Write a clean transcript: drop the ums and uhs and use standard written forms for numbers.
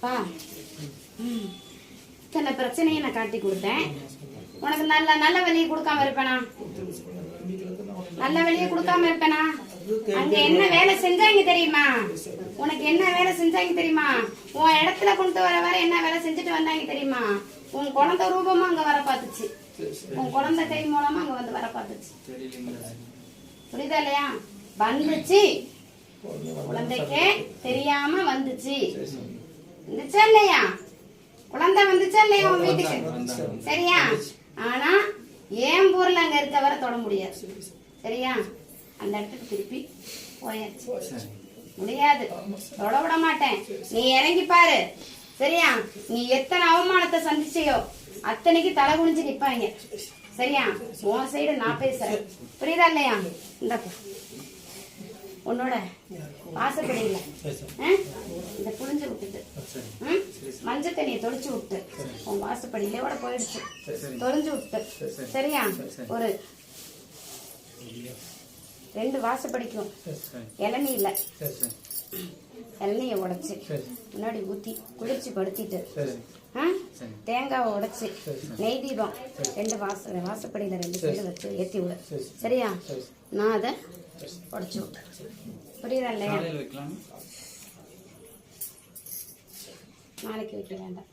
அப்பா இத்தனை பிரச்சனையை நான் காட்டி கொடுத்தேன், உனக்கு நல்ல நல்ல வழியை கொடுக்காம இருப்பேனா? நல்ல வழியை கொடுக்காம இருப்பேனா? அங்க என்ன வேலை செஞ்சாங்க தெரியுமா? உனக்கு என்ன வேலை செஞ்சாங்க தெரியுமா? உன் இடத்துல கொண்டு வர வர என்ன வேலை செஞ்சுட்டு வந்தாங்க தெரியுமா? உன் குழந்தை ரூபமா அங்க வர பாத்துச்சு, உன் குழந்தை கை மூலமா அங்க வந்து வர பாத்துச்சு. புரியுதா இல்லையா? வந்துச்சு, குழந்தைக்கே தெரியாம வந்துச்சு. வந்துச்சா இல்லையா? குழந்தை வந்துச்சா இல்லையா உன் வீட்டுக்கு? சரியா? ஆனா ஏன் பொருள் அங்க இருக்க வர தொட முடியாது. சரியா? அந்த இடத்துக்கு திருப்பி போயாச்சு, முடியாது, தொட விட மாட்டேன். நீ இறங்கி பாரு. சரியா? நீ எத்தனை அவமானத்தை சந்திச்சியோ அத்தனைக்கு தலை குனிஞ்சு நிப்பாங்க. சரியா? உன் சைடு நான் பேசுறேன். புரியுதா இல்லையா? இந்த உன்னோட வாசப்படியில இந்த புளிஞ்சு விட்டுட்டு மஞ்சள் தண்ணியை தொளிச்சு விட்டு உன் வாசப்படியிலோட போயிடுச்சு, தொலைஞ்சு விட்டு. சரியா? ஒரு 2 வாசப்படிக்கும் இளநீர்ல இளநீய உடைச்சு முன்னாடி ஊத்தி குளிர்ச்சி படுத்திட்டு தேங்காவை உடைச்சு நெய் தீபம் 2 வாசப்படியில 2 சைடு வச்சு ஏத்தி விடு. சரியா? நான் அதை உடைச்சு விட்டேன். புரியுதா இல்லையா? நாளைக்கு வைக்க வேண்டாம்.